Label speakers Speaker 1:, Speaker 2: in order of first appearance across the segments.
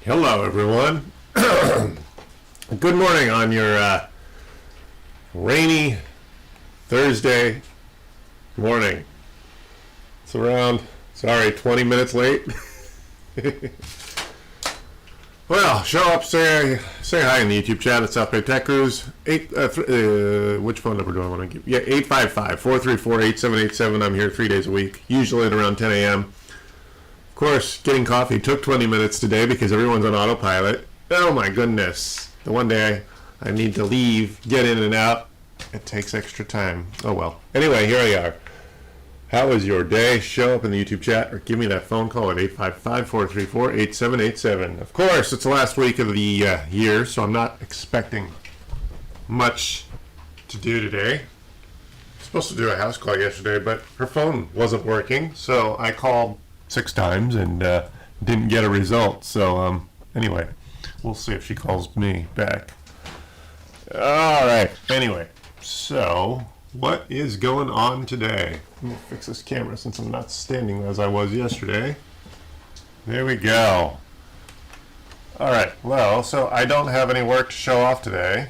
Speaker 1: Hello, everyone. Good morning on your rainy Thursday morning. It's around, 20 minutes late. Well, show up, say hi in the YouTube chat at South Bay Tech Cruise. Which phone number do I want to give? Yeah, 855-434-8787. I'm here 3 days a week, usually at around 10 a.m. Of course, getting coffee took 20 minutes today because everyone's on autopilot. Oh my goodness. The one day I need to leave, get in and out, it takes extra time. Oh well. Anyway, here we are. How was your day? Show up in the YouTube chat or give me that phone call at 855-434-8787. Of course, it's the last week of the year, so I'm not expecting much to do today. I was supposed to do a house call yesterday, but her phone wasn't working, so I called 6 times and didn't get a result. So anyway, we'll see if she calls me back. All right. Anyway, so what is going on today? Let me fix this camera since I'm not standing as I was yesterday. There we go. All right. Well, so I don't have any work to show off today,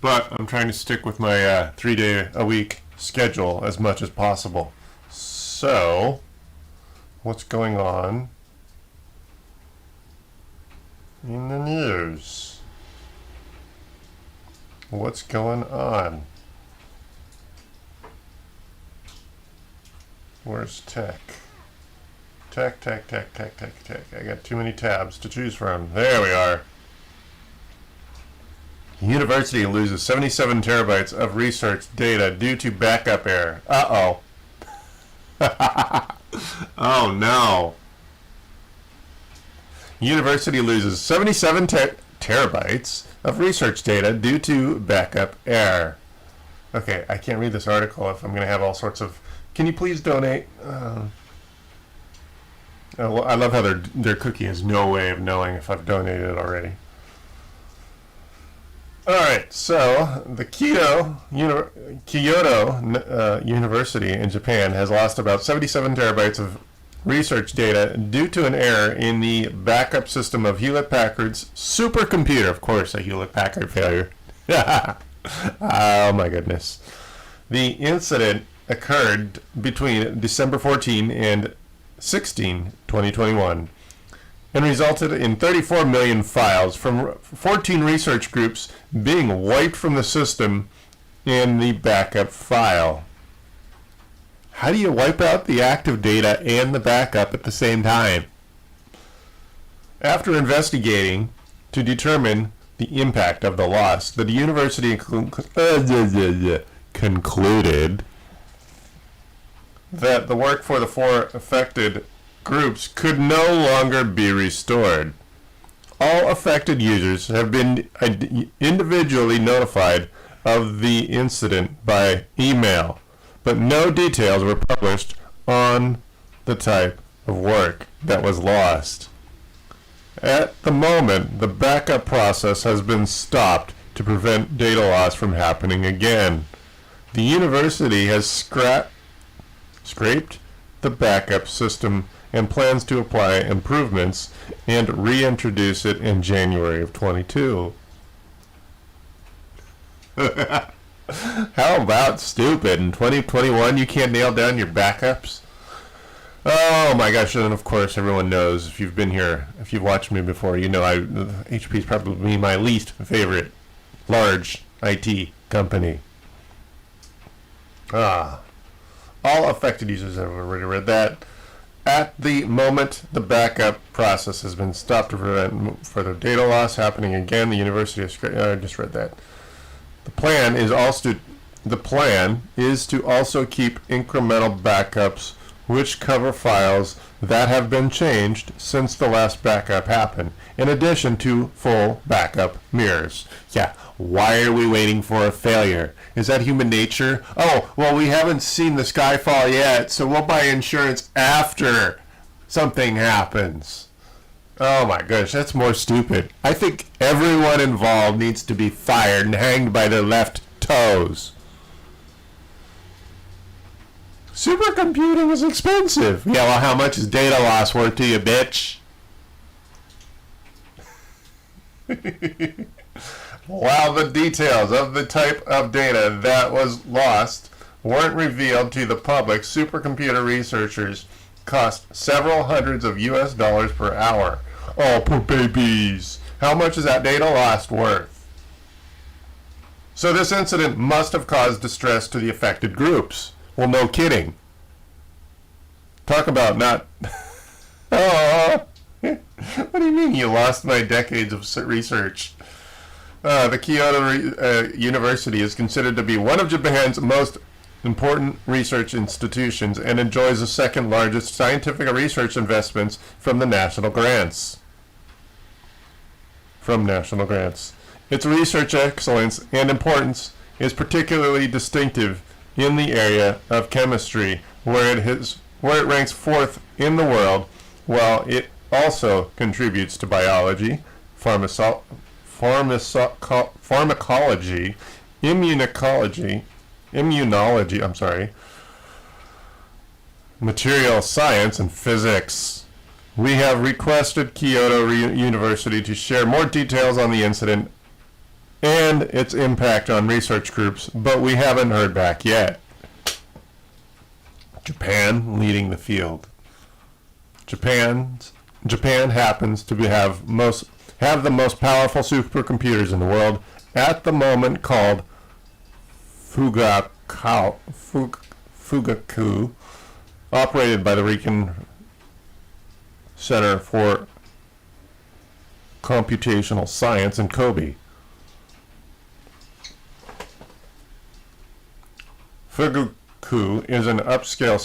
Speaker 1: but I'm trying to stick with my 3-day-a-week schedule as much as possible. So what's going on in the news? What's going on? Where's tech? Tech. I got too many tabs to choose from. There we are. University loses 77 terabytes of research data due to backup error. Uh-oh. Oh no. University loses 77 terabytes of research data due to backup error. Okay, I can't read this article if I'm going to have all sorts of... Can you please donate? I love how their cookie has no way of knowing if I've donated already. Alright, so the Kyoto University in Japan has lost about 77 terabytes of research data due to an error in the backup system of Hewlett-Packard's supercomputer. Of course, a Hewlett-Packard failure. Oh my goodness. The incident occurred between December 14 and 16, 2021. And resulted in 34 million files from 14 research groups being wiped from the system in the backup file. How do you wipe out the active data and the backup at the same time? After investigating to determine the impact of the loss, the university concluded that the work for the 4 affected groups could no longer be restored. All affected users have been individually notified of the incident by email, but no details were published on the type of work that was lost. At the moment, the backup process has been stopped to prevent data loss from happening again. The university has scraped the backup system and plans to apply improvements and reintroduce it in January of 22. How about stupid? In 2021 you can't nail down your backups? Oh my gosh, and of course everyone knows, if you've been here, if you've watched me before, you know HP is probably my least favorite large IT company. All affected users have already read that. At the moment, the backup process has been stopped to prevent further data loss happening again. The university has... I just read that. The plan is to also keep incremental backups which cover files that have been changed since the last backup happened, in addition to full backup mirrors. Yeah, why are we waiting for a failure? Is that human nature? Oh, well, we haven't seen the sky fall yet, so we'll buy insurance after something happens. Oh my gosh, that's more stupid. I think everyone involved needs to be fired and hanged by their left toes. Supercomputing is expensive. Yeah, well, how much is data loss worth to you, bitch? While the details of the type of data that was lost weren't revealed to the public, supercomputer researchers cost several hundreds of US dollars per hour. Oh, poor babies. How much is that data lost worth? So this incident must have caused distress to the affected groups. Well, no kidding. Talk about not... Oh, what do you mean you lost my decades of research? The Kyoto University is considered to be one of Japan's most important research institutions and enjoys the second largest scientific research investments from national grants. Its research excellence and importance is particularly distinctive in the area of chemistry, where it ranks fourth in the world, while it also contributes to biology, pharmacology, immunology, material science, and physics. We have requested Kyoto University to share more details on the incident and its impact on research groups, but we haven't heard back yet. Japan leading the field. Japan happens to have the most powerful supercomputers in the world at the moment, called Fugaku, operated by the Riken Center for Computational Science in Kobe. Fugaku is an upscale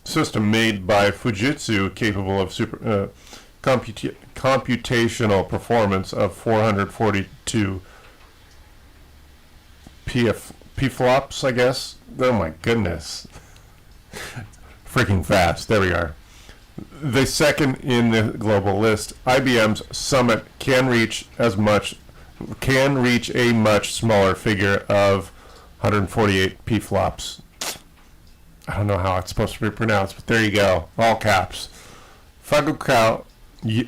Speaker 1: system made by Fujitsu, capable of computational performance of 442 pflops, I guess. Oh my goodness. Freaking fast. There we are. The second in the global list, IBM's Summit can reach a much smaller figure of 148 pflops. I don't know how it's supposed to be pronounced, but there you go. All caps. Fugaku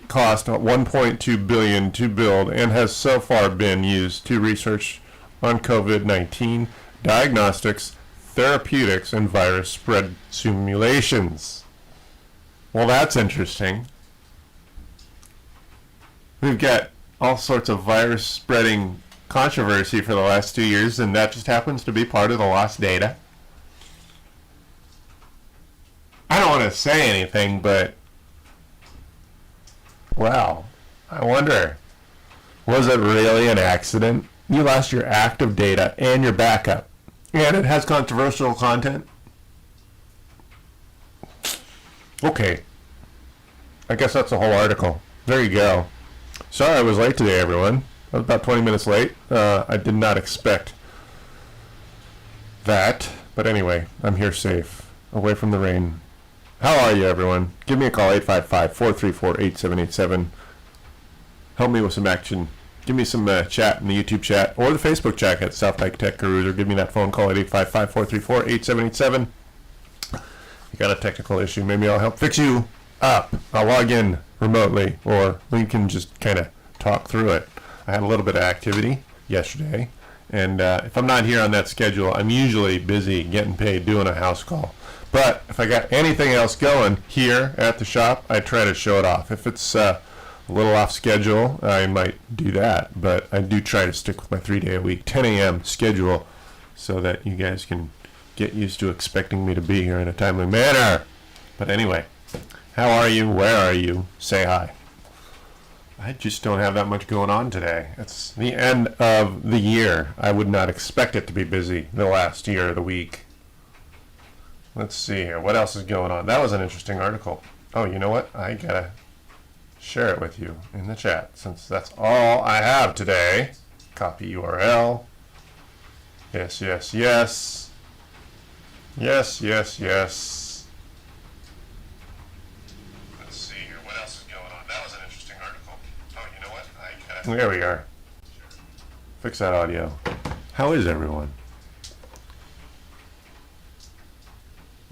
Speaker 1: cost $1.2 billion to build and has so far been used to research on COVID-19, diagnostics, therapeutics, and virus spread simulations. Well, that's interesting. We've got all sorts of virus spreading controversy for the last 2 years, and that just happens to be part of the lost data. I don't want to say anything, but wow, I wonder, was it really an accident? You lost your active data and your backup, and it has controversial content? Okay, I guess that's the whole article. There you go. Sorry I was late today, everyone. I was about 20 minutes late. I did not expect that, but anyway, I'm here safe, away from the rain. How are you, everyone? Give me a call, 855-434-8787. Help me with some action. Give me some chat in the YouTube chat or the Facebook chat at South Pike Tech Gurus, or give me that phone call at 855-434-8787. You got a technical issue, maybe I'll help fix you up. I'll log in remotely, or we can just kind of talk through it. I had a little bit of activity yesterday, and if I'm not here on that schedule, I'm usually busy getting paid doing a house call. But if I got anything else going here at the shop, I try to show it off. If it's a little off schedule, I might do that. But I do try to stick with my 3-day-a-week, 10 a.m. schedule, so that you guys can get used to expecting me to be here in a timely manner. But anyway, how are you? Where are you? Say hi. I just don't have that much going on today. It's the end of the year. I would not expect it to be busy the last year of the week. Let's see here. What else is going on? That was an interesting article. Oh, you know what? I gotta share it with you in the chat, since that's all I have today. Copy URL. Yes, yes, yes. Yes, yes, yes. Let's see here. What else is going on? That was an interesting article. Oh, you know what? I gotta... There we are. Fix that audio. How is everyone?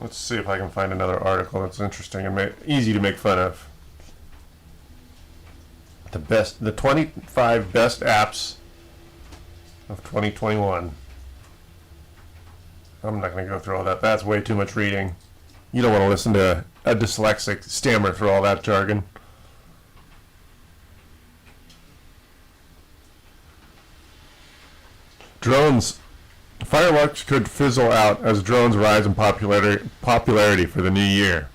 Speaker 1: Let's see if I can find another article that's interesting and easy to make fun of. the 25 best apps of 2021. I'm not going to go through all that. That's way too much reading. You don't want to listen to a dyslexic stammer through all that jargon. Drones. Fireworks could fizzle out as drones rise in popularity for the new year.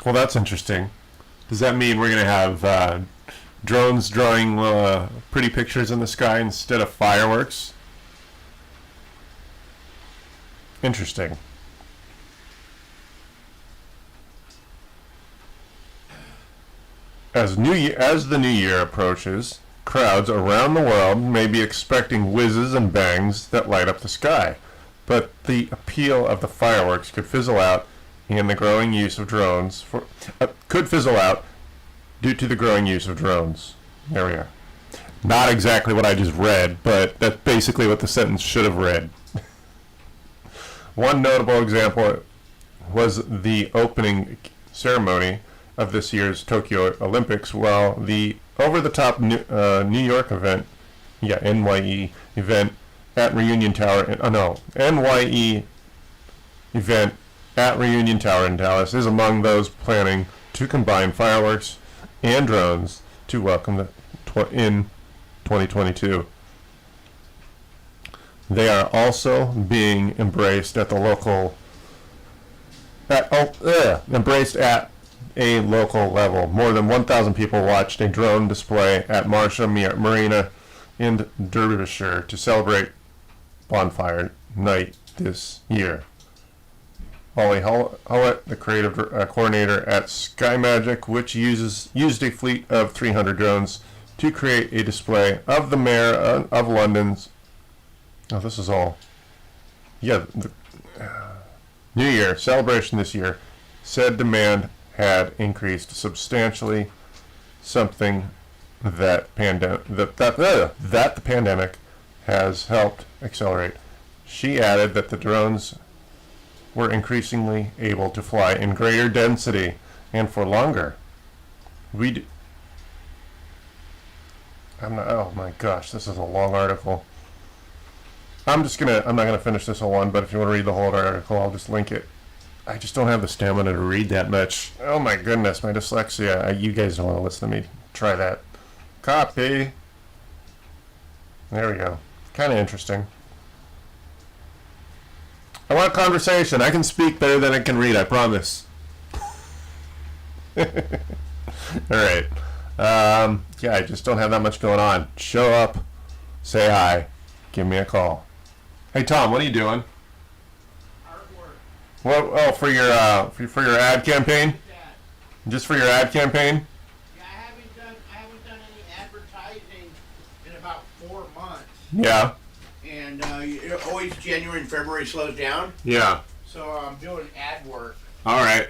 Speaker 1: Well, that's interesting. Does that mean we're going to have drones drawing pretty pictures in the sky instead of fireworks? Interesting. As the new year approaches, crowds around the world may be expecting whizzes and bangs that light up the sky, but the appeal of the fireworks could fizzle out in the growing use of drones could fizzle out due to the growing use of drones. There we are. Not exactly what I just read, but that's basically what the sentence should have read. One notable example was the opening ceremony of this year's Tokyo Olympics, while the over-the-top New York event, NYE event at Reunion Tower, NYE event at Reunion Tower in Dallas is among those planning to combine fireworks and drones to welcome in 2022. They are also being embraced at a local level. More than 1,000 people watched a drone display at Marcia Marina in Derbyshire to celebrate Bonfire Night this year. Ollie Hollett, the creative coordinator at Sky Magic, which used a fleet of 300 drones to create a display of the Mayor of London's. Oh, this is all. The New Year celebration this year said demand had increased substantially, something that the pandemic has helped accelerate. She added that the drones were increasingly able to fly in greater density and for longer. Oh my gosh, this is a long article. I'm not gonna finish this whole one, but if you want to read the whole article, I'll just link it. I just don't have the stamina to read that much. Oh my goodness, my dyslexia. You guys don't want to listen to me try that. Copy. There we go. Kind of interesting. I want a conversation. I can speak better than I can read, I promise. Alright. I just don't have that much going on. Show up. Say hi. Give me a call. Hey Tom, what are you doing? What? Oh, for your ad campaign? Just for your ad campaign?
Speaker 2: Yeah, I haven't done any advertising in about 4 months.
Speaker 1: Yeah.
Speaker 2: And always January and February slows down.
Speaker 1: Yeah.
Speaker 2: So I'm doing ad work.
Speaker 1: All right.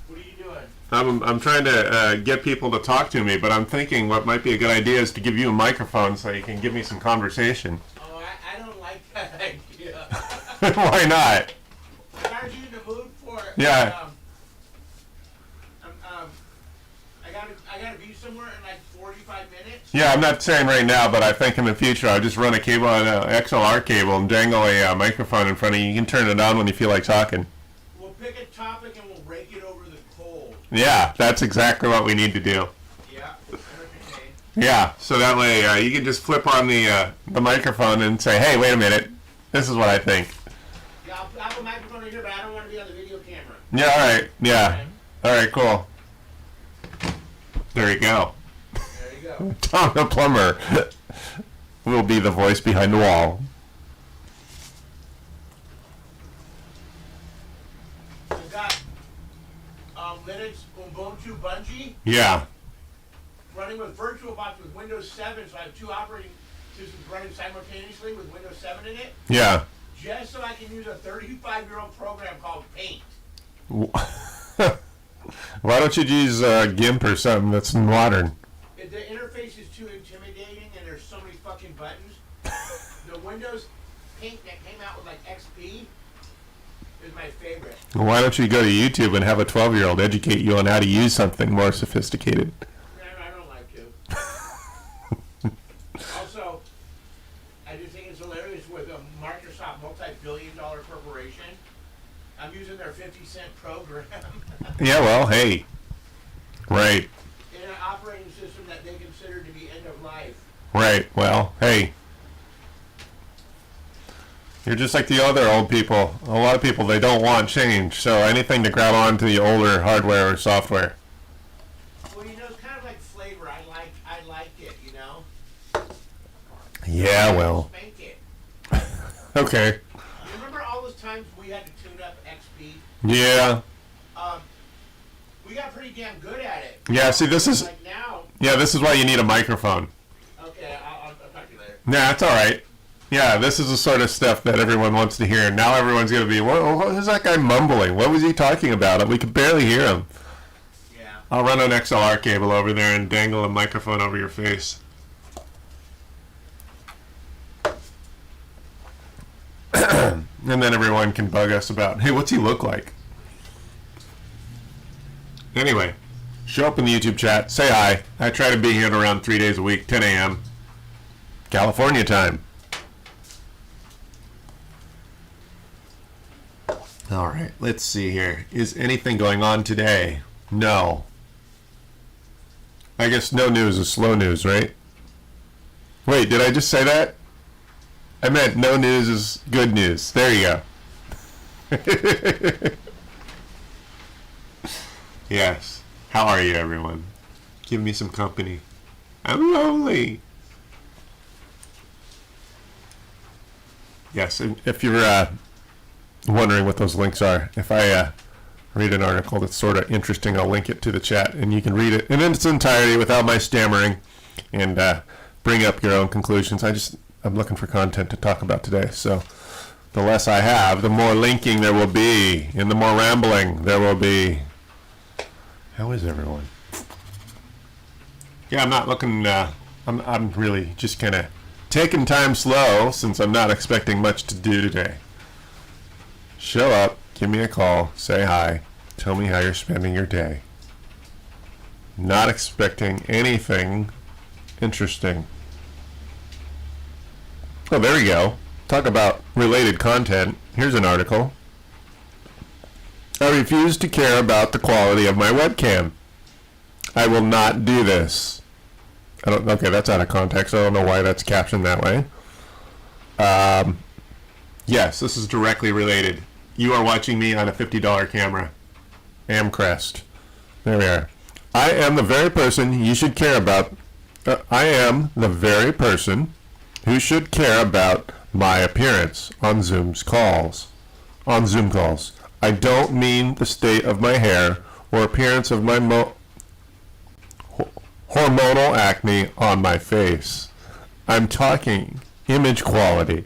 Speaker 2: What are you doing?
Speaker 1: I'm trying to get people to talk to me, but I'm thinking what might be a good idea is to give you a microphone so you can give me some conversation.
Speaker 2: Oh, I don't like that idea.
Speaker 1: Why not?
Speaker 2: Are you in the mood for it?
Speaker 1: Yeah.
Speaker 2: I gotta be somewhere in like 45 minutes.
Speaker 1: Yeah, I'm not saying right now, but I think in the future I'll just run a cable on an XLR cable and dangle a microphone in front of you. You can turn it on when you feel like talking.
Speaker 2: We'll pick a topic and we'll rake it over the coals.
Speaker 1: Yeah, that's exactly what we need to do.
Speaker 2: Yeah.
Speaker 1: Yeah, so that way you can just flip on the microphone and say, hey, wait a minute, this is what I think.
Speaker 2: Yeah, I'll have a microphone right here, but I don't want to be on the video camera.
Speaker 1: Yeah, all right. Yeah. All right, cool. There you go.
Speaker 2: There you go.
Speaker 1: Tom the plumber will be the voice behind the wall.
Speaker 2: I've got Linux Ubuntu Bungee.
Speaker 1: Yeah.
Speaker 2: Running with VirtualBox with Windows 7, so I have 2 operating systems running simultaneously with Windows 7 in it.
Speaker 1: Yeah.
Speaker 2: Just so I can use a 35-year-old program called Paint.
Speaker 1: Why don't you use GIMP or something that's modern?
Speaker 2: The interface is too intimidating, and there's so many fucking buttons. The Windows Paint that came out with like XP is my favorite.
Speaker 1: Why don't you go to YouTube and have a 12-year-old educate you on how to use something more sophisticated?
Speaker 2: I don't like to. multi-billion-dollar corporation. I'm using their 50-cent program
Speaker 1: Yeah, well, hey. Right.
Speaker 2: in an operating system that they consider to be end of life.
Speaker 1: Right. Well, hey. You're just like the other old people. A lot of people, they don't want change. So anything to grab onto the older hardware or software.
Speaker 2: Well, you know, it's kind of like flavor. I liked it, you know?
Speaker 1: Yeah, well.
Speaker 2: Spank it.
Speaker 1: Okay.
Speaker 2: You remember all those times we had to tune up XP?
Speaker 1: Yeah.
Speaker 2: We got pretty damn good at it.
Speaker 1: Yeah, see, this is...
Speaker 2: Like now...
Speaker 1: Yeah, this is why you need a microphone.
Speaker 2: Okay, I'll talk to you later.
Speaker 1: Nah, it's alright. Yeah, this is the sort of stuff that everyone wants to hear. Now everyone's going to be, what is that guy mumbling? What was he talking about? We could barely hear him.
Speaker 2: Yeah.
Speaker 1: I'll run an XLR cable over there and dangle a microphone over your face. And then everyone can bug us about, hey, what's he look like? Anyway, show up in the YouTube chat, say hi. I try to be here around 3 days a week, 10 a.m. California time. All right, let's see here. Is anything going on today? No. I guess no news is slow news, right? Wait, did I just say that? I meant no news is good news. There you go. Yes. How are you, everyone? Give me some company. I'm lonely. Yes, if you're wondering what those links are, if I read an article that's sort of interesting, I'll link it to the chat, and you can read it in its entirety without my stammering and bring up your own conclusions. I'm looking for content to talk about today, so the less I have, the more linking there will be, and the more rambling there will be. How is everyone? Yeah, I'm not looking, I'm really just kind of taking time slow since I'm not expecting much to do today. Show up, give me a call, say hi, tell me how you're spending your day. Not expecting anything interesting. Oh, there you go. Talk about related content. Here's an article. I refuse to care about the quality of my webcam. I will not do this. Okay, that's out of context. I don't know why that's captioned that way. Yes, this is directly related. You are watching me on a $50 camera. Amcrest. There we are. I am the very person you should care about. I am the very person who should care about my appearance on Zoom calls. I don't mean the state of my hair or appearance of my hormonal acne on my face. I'm talking image quality,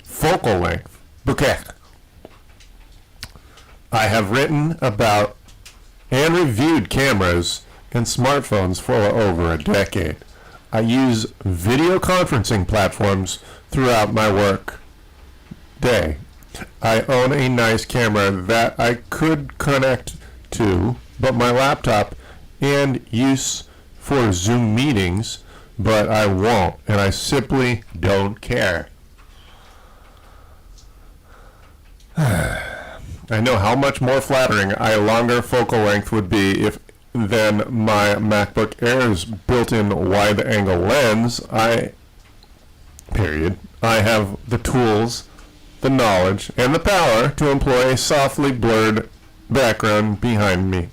Speaker 1: focal length, bokeh. I have written about and reviewed cameras and smartphones for over a decade. I use video conferencing platforms throughout my work day. I own a nice camera that I could connect to, but my laptop and use for Zoom meetings, but I won't, and I simply don't care. I know how much more flattering a longer focal length would be than my MacBook Air's built-in wide-angle lens. I have the tools, the knowledge, and the power to employ a softly blurred background behind me.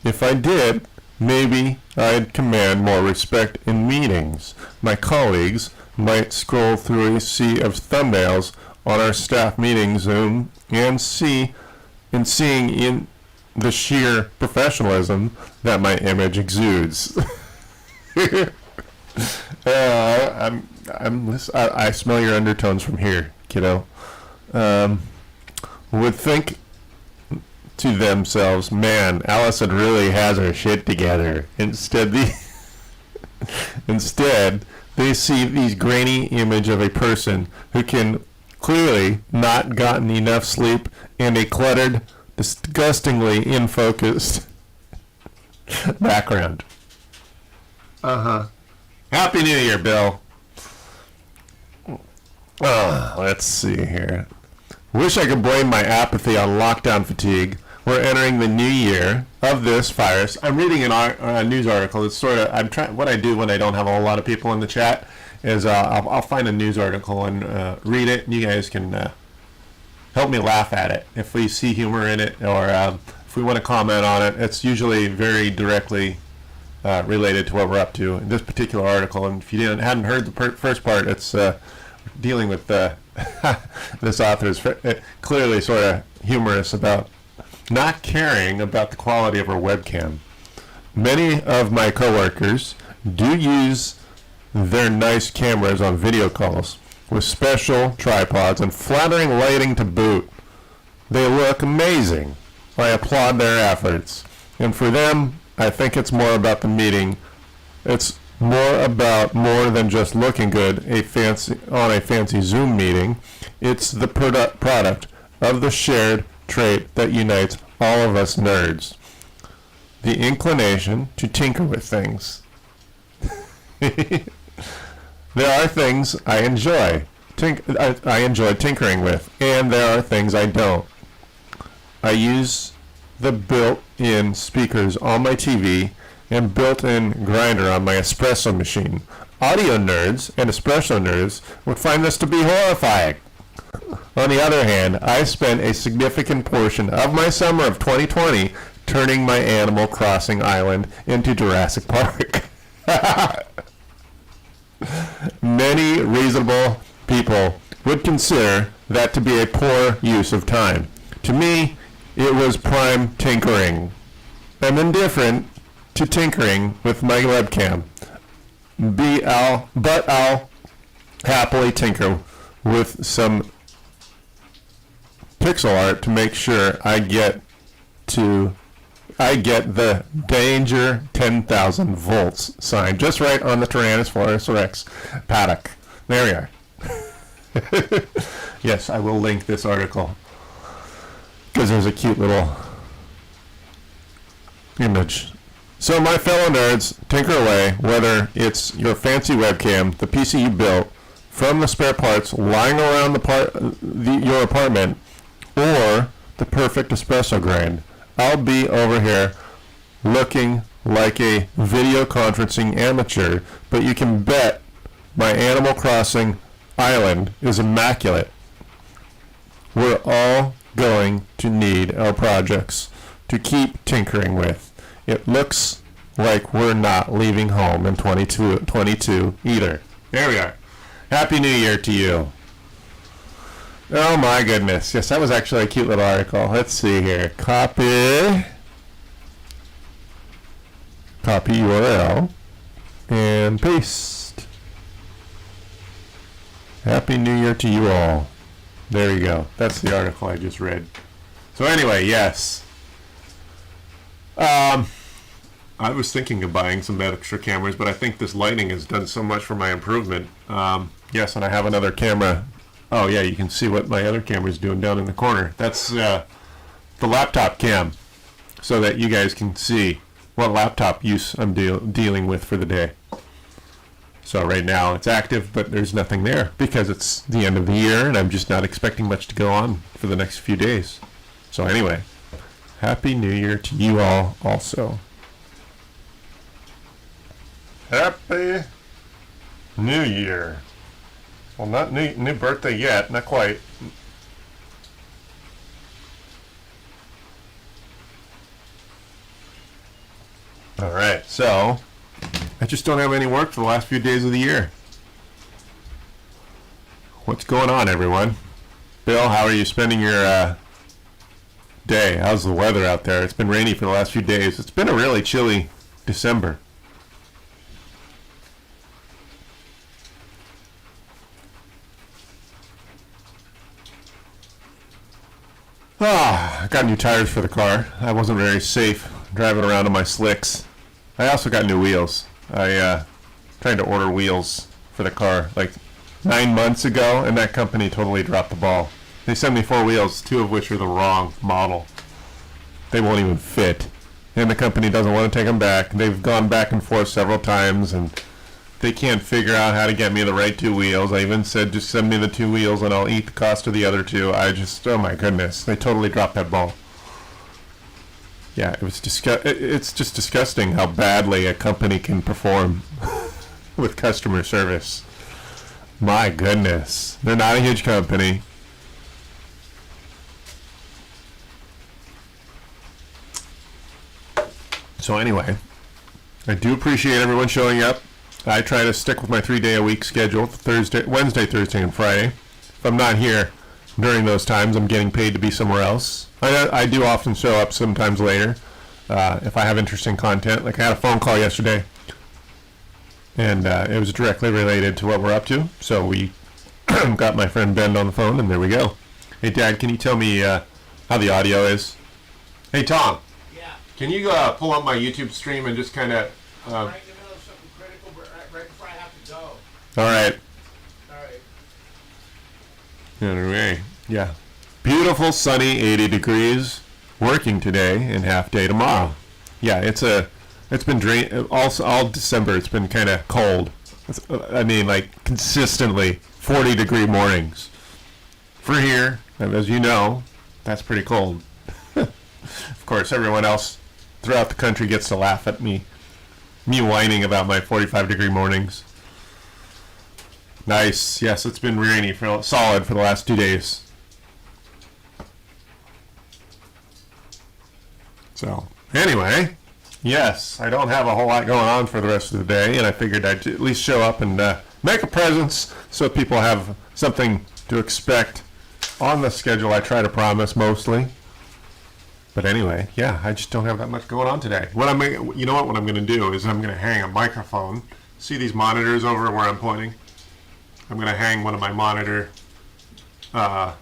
Speaker 1: If I did, maybe I'd command more respect in meetings. My colleagues might scroll through a sea of thumbnails on our staff meeting Zoom and seeing in the sheer professionalism that my image exudes. I smell your undertones from here, kiddo. Would think to themselves, man, Allison really has her shit together. Instead, they see these grainy image of a person who can clearly not gotten enough sleep and a cluttered, disgustingly in-focused background. Happy New Year, Bill. Let's see here. Wish I could blame my apathy on lockdown fatigue. We're entering the new year of this virus. I'm reading a news article. It's sort of what I do when I don't have a whole lot of people in the chat is I'll find a news article and read it. And you guys can help me laugh at it if we see humor in it, or if we want to comment on it. It's usually very directly related to what we're up to in this particular article. And if you hadn't heard the first part, it's dealing with this author is clearly sort of humorous about not caring about the quality of her webcam. Many of my coworkers do use their nice cameras on video calls with special tripods and flattering lighting to boot. They look amazing. I applaud their efforts. And for them, I think it's more about the meeting. It's more than just looking good on a fancy Zoom meeting. It's the product of the shared trait that unites all of us nerds. The inclination to tinker with things. There are things I enjoy. I enjoy tinkering with, and there are things I don't. I use the built-in speakers on my TV and built-in grinder on my espresso machine. Audio nerds and espresso nerds would find this to be horrifying. On the other hand, I spent a significant portion of my summer of 2020 turning my Animal Crossing island into Jurassic Park. Many reasonable people would consider that to be a poor use of time. To me, it was prime tinkering. I'm indifferent to tinkering with my webcam. But I'll happily tinker with some pixel art to make sure I get the danger 10,000 volts sign just right on the Tyrannosaurus Rex paddock. There we are. Yes, I will link this article because there's a cute little image. So my fellow nerds, tinker away, whether it's your fancy webcam, the PC you built, from the spare parts lying around your apartment, or the perfect espresso grind. I'll be over here looking like a video conferencing amateur, but you can bet my Animal Crossing island is immaculate. We're all going to need our projects to keep tinkering with. It looks like we're not leaving home in 2022 either. There we are. Happy New Year to you. Oh my goodness. Yes, that was actually a cute little article. Let's see here. Copy URL and paste. Happy New Year to you all. There you go. That's the article I just read. So anyway, yes. I was thinking of buying some extra cameras, but I think this lighting has done so much for my improvement. Yes, and I have another camera. Oh yeah, you can see what my other camera is doing down in the corner. That's the laptop cam, so that you guys can see what laptop use I'm dealing with for the day. So right now it's active, but there's nothing there because it's the end of the year and I'm just not expecting much to go on for the next few days. So anyway, Happy New Year to you all also. Happy New Year. Well, not new birthday yet, not quite. All right, so I just don't have any work for the last few days of the year. What's going on, everyone? Bill, how are you spending your day? How's the weather out there? It's been rainy for the last few days. It's been a really chilly December. I got new tires for the car. I wasn't very safe driving around on my slicks. I also got new wheels. I tried to order wheels for the car like 9 months ago, and that company totally dropped the ball. They sent me 4 wheels, 2 of which are the wrong model. They won't even fit. And the company doesn't want to take them back. They've gone back and forth several times, and they can't figure out how to get me the right two wheels. I even said, just send me the two wheels and I'll eat the cost of the other two. Oh my goodness, they totally dropped that ball. Yeah, it's just disgusting how badly a company can perform with customer service. My goodness, they're not a huge company. So anyway, I do appreciate everyone showing up. I try to stick with my 3-day-a-week schedule, Wednesday, Thursday, and Friday. If I'm not here during those times, I'm getting paid to be somewhere else. I do often show up sometimes later if I have interesting content. Like I had a phone call yesterday, and it was directly related to what we're up to. So we got my friend Ben on the phone, and there we go. Hey, Dad, can you tell me how the audio is? Hey, Tom.
Speaker 2: Yeah.
Speaker 1: Can you pull up my YouTube stream and just kind of...
Speaker 2: right in the middle of something critical, right before I have to go.
Speaker 1: All right.
Speaker 2: All right.
Speaker 1: Anyway, yeah. Beautiful, sunny, 80 degrees. Working today and half day tomorrow. Yeah, it's been all December. It's been kind of cold. I mean, like consistently 40-degree mornings. For here, as you know, that's pretty cold. Of course, everyone else throughout the country gets to laugh at me whining about my 45-degree mornings. Nice. Yes, it's been rainy solid for the last 2 days. So, anyway, yes, I don't have a whole lot going on for the rest of the day, and I figured I'd at least show up and make a presence so people have something to expect on the schedule I try to promise mostly. But anyway, yeah, I just don't have that much going on today. What I'm going to do is I'm going to hang a microphone. See these monitors over where I'm pointing? I'm going to hang one of my monitor, a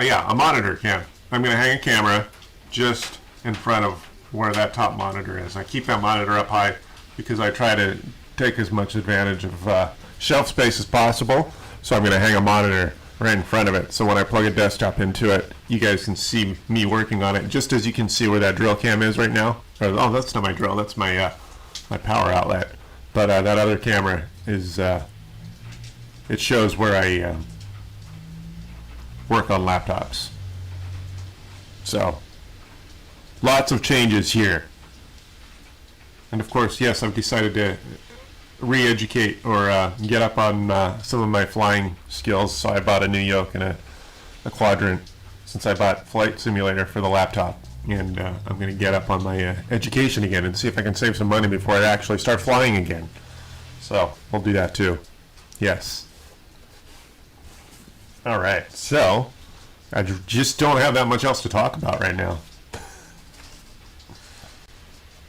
Speaker 1: monitor cam. I'm going to hang a camera just in front of where that top monitor is. I keep that monitor up high because I try to take as much advantage of shelf space as possible. So I'm going to hang a monitor right in front of it. So when I plug a desktop into it, you guys can see me working on it, just as you can see where that drill cam is right now. Oh, that's not my drill. That's my my power outlet. But that other camera is it shows where I work on laptops. So lots of changes here. And of course, yes, I've decided to re-educate or get up on some of my flying skills. So I bought a new yoke and a quadrant since I bought Flight Simulator for the laptop. And I'm going to get up on my education again and see if I can save some money before I actually start flying again. So we'll do that too. Yes. All right. So I just don't have that much else to talk about right now.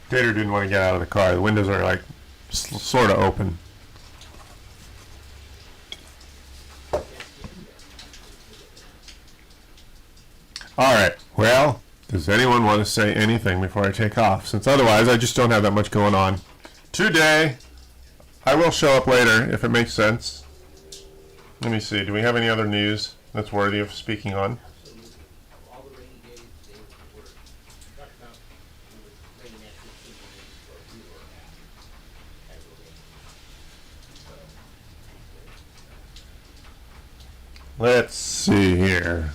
Speaker 1: Tater didn't want to get out of the car. The windows are like sort of open. All right. Well, does anyone want to say anything before I take off? Since otherwise, I just don't have that much going on today. I will show up later if it makes sense. Let me see. Do we have any other news that's worthy of speaking on? Let's see here.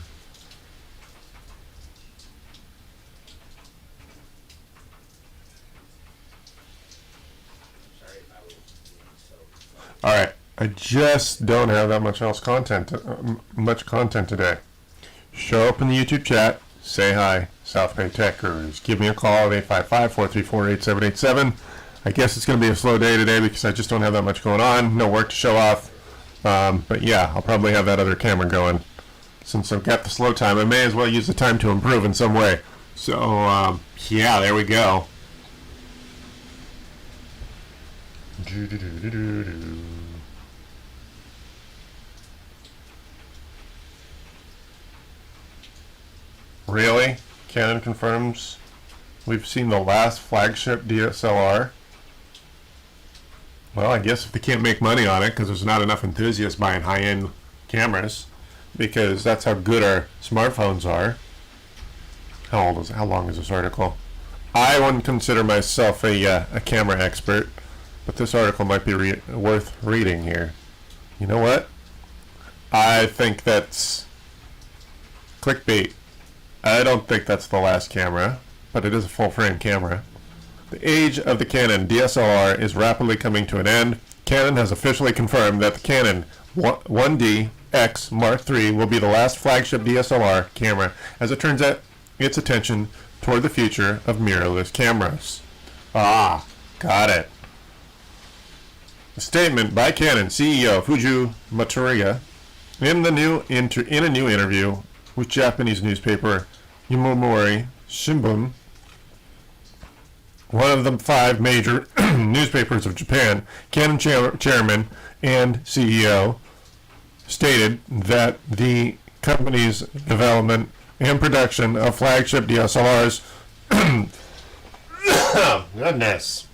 Speaker 1: All right, I just don't have that much much content today. Show up in the YouTube chat, say hi, South Bay Tech Gurus. Give me a call at 855-434-8787. I guess it's going to be a slow day today because I just don't have that much going on. No work to show off. But yeah, I'll probably have that other camera going. Since I've got the slow time, I may as well use the time to improve in some way. So, yeah, there we go. Really? Canon confirms we've seen the last flagship DSLR. Well, I guess if they can't make money on it because there's not enough enthusiasts buying high-end cameras, because that's how good our smartphones are. How long is this article? I wouldn't consider myself a camera expert. but this article might be worth reading here. You know what? I think that's clickbait. I don't think that's the last camera, but it is a full-frame camera. The age of the Canon DSLR is rapidly coming to an end. Canon has officially confirmed that the Canon 1D X Mark III will be the last flagship DSLR camera as it turns its attention toward the future of mirrorless cameras. Ah, got it. A statement by Canon CEO Fuji Matsuura in a new interview with Japanese newspaper Yomiuri Shimbun, one of the 5 major newspapers of Japan. Canon chairman and CEO stated that the company's development and production of flagship DSLRs oh, goodness.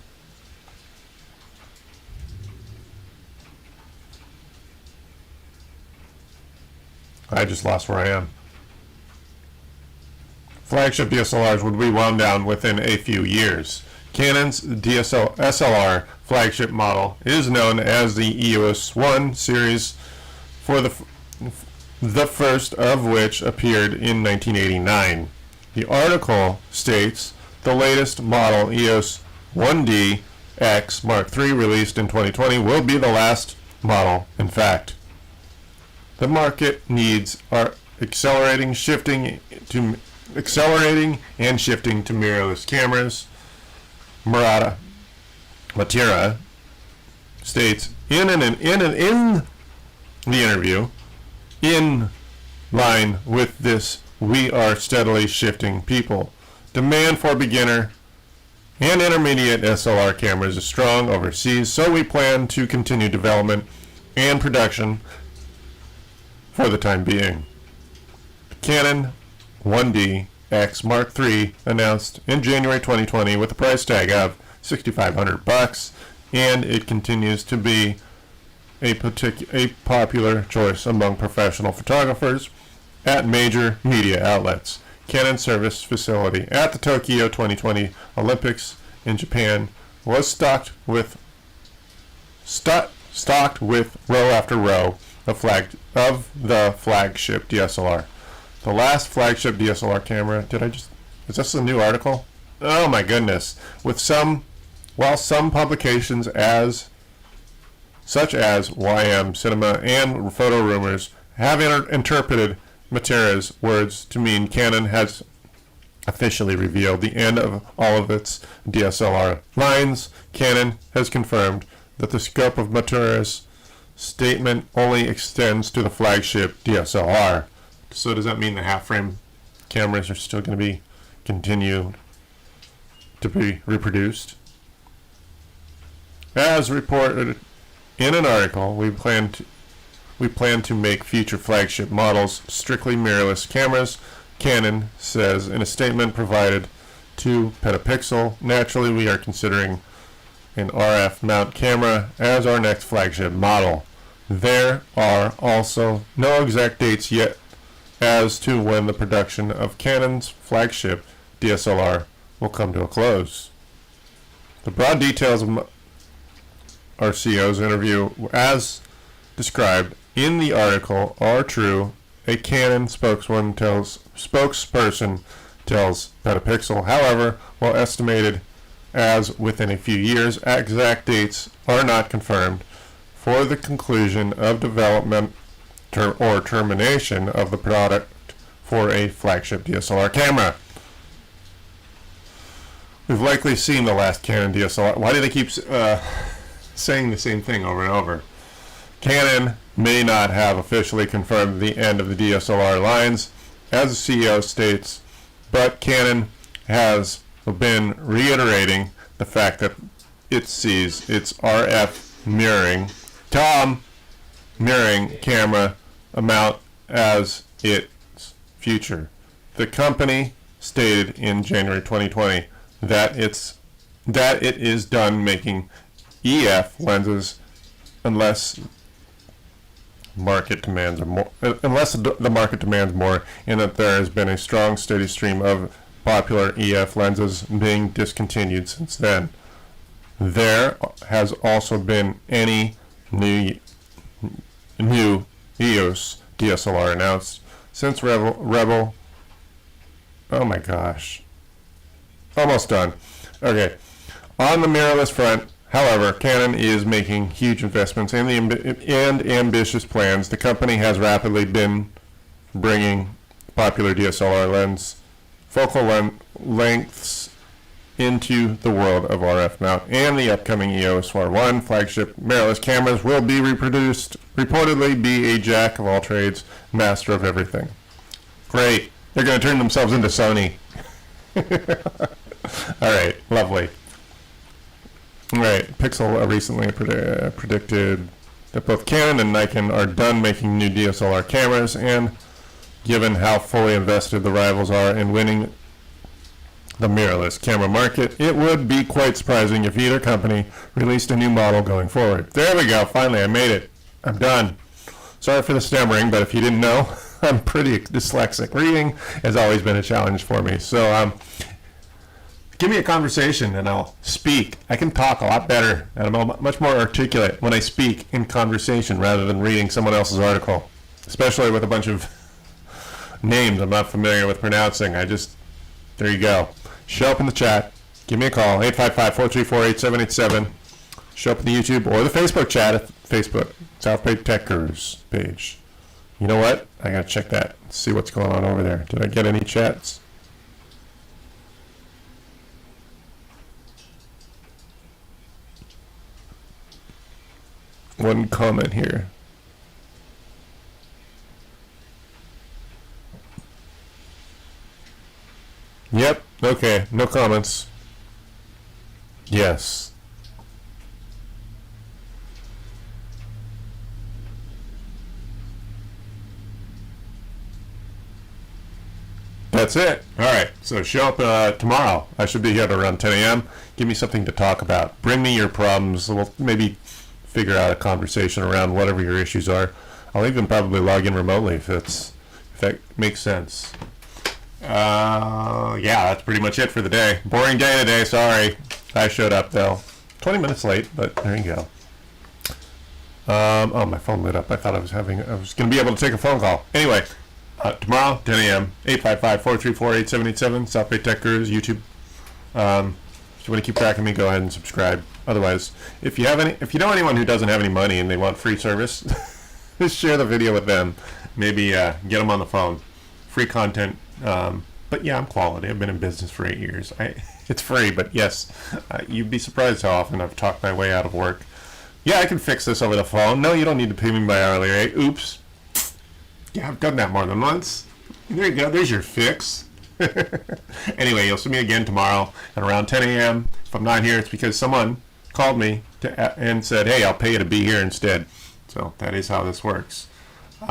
Speaker 1: I just lost where I am. Flagship DSLRs would be wound down within a few years. Canon's SLR flagship model is known as the EOS 1 series, for the first of which appeared in 1989. The article states the latest model, EOS 1D X Mark III, released in 2020, will be the last model. In fact, the market needs are accelerating and shifting to mirrorless cameras. Matsuura states in the interview, in line with this, we are steadily shifting people. Demand for beginner and intermediate SLR cameras is strong overseas, so we plan to continue development and production for the time being. The Canon 1D X Mark III announced in January 2020 with a price tag of $6,500, and it continues to be a popular choice among professional photographers at major media outlets. Canon service facility at the Tokyo 2020 Olympics in Japan was stocked with row after row of the flagship DSLR. The last flagship DSLR camera. Is this a new article? Oh my goodness! While some publications such as YM Cinema and Photo Rumors have interpreted Matsuura's words to mean Canon has officially revealed the end of all of its DSLR lines, Canon has confirmed that the scope of Matsuura's statement only extends to the flagship DSLR. So does that mean the half-frame cameras are still going to be continued to be reproduced? As reported in an article, we plan to make future flagship models strictly mirrorless cameras, Canon says in a statement provided to Petapixel. Naturally, we are considering an RF mount camera as our next flagship model. There are also no exact dates yet as to when the production of Canon's flagship DSLR will come to a close. The broad details of our CEO's interview, as described in the article, are true. A Canon spokesperson tells Petapixel. However, while estimated as within a few years, exact dates are not confirmed for the conclusion of development or termination of the product for a flagship DSLR camera. We've likely seen the last Canon DSLR. Why do they keep saying the same thing over and over? Canon may not have officially confirmed the end of the DSLR lines, as the CEO states, but Canon has been reiterating the fact that it sees its RF mirroring camera amount as its future. The company stated in January 2020 that it is done making EF lenses unless the market demands more, and that there has been a strong steady stream of popular EF lenses being discontinued since then. there has also been any new EOS DSLR announced since Rebel. Oh my gosh. Almost done. Okay. On the mirrorless front, however, Canon is making huge investments and ambitious plans. The company has rapidly been bringing popular DSLR lens focal lengths into the world of RF mount, and the upcoming EOS R1 flagship mirrorless cameras will be reportedly be a jack of all trades, master of everything. Great. They're going to turn themselves into Sony. All right, lovely. All right, Pixel recently predicted that both Canon and Nikon are done making new DSLR cameras, and given how fully invested the rivals are in winning the mirrorless camera market, it would be quite surprising if either company released a new model going forward. There we go, finally I made it. I'm done. Sorry for the stammering, but if you didn't know, I'm pretty dyslexic. Reading has always been a challenge for me. So give me a conversation and I'll speak. I can talk a lot better and I'm much more articulate when I speak in conversation rather than reading someone else's article, especially with a bunch of names I'm not familiar with pronouncing. There you go. Show up in the chat. Give me a call, 855-434-8787. Show up in the YouTube or the Facebook chat at Facebook, South Bay Techers page. You know what? I gotta check that. See what's going on over there. Did I get any chats? One comment here. Yep, okay, no comments. Yes. That's it. All right, so show up tomorrow. I should be here at around 10 a.m. Give me something to talk about. Bring me your problems. We'll maybe figure out a conversation around whatever your issues are. I'll even probably log in remotely if that makes sense. Yeah, that's pretty much it for the day. Boring day today, sorry. I showed up though. 20 minutes late, but there you go. Oh, my phone lit up. I thought I was going to be able to take a phone call. Anyway, tomorrow, 10 a.m., 855-434-8787, South Bay Tech Gurus, YouTube. If you want to keep track of me, go ahead and subscribe. Otherwise, if you know anyone who doesn't have any money and they want free service, just share the video with them. Maybe get them on the phone. Free content. But yeah, I'm quality. I've been in business for 8 years. It's free, but yes, you'd be surprised how often I've talked my way out of work. Yeah, I can fix this over the phone. No, you don't need to pay me by hourly rate. Oops. Yeah, I've done that more than once. There you go. There's your fix. Anyway, you'll see me again tomorrow at around 10 a.m. If I'm not here, it's because someone called me and said, hey, I'll pay you to be here instead. So that is how this works.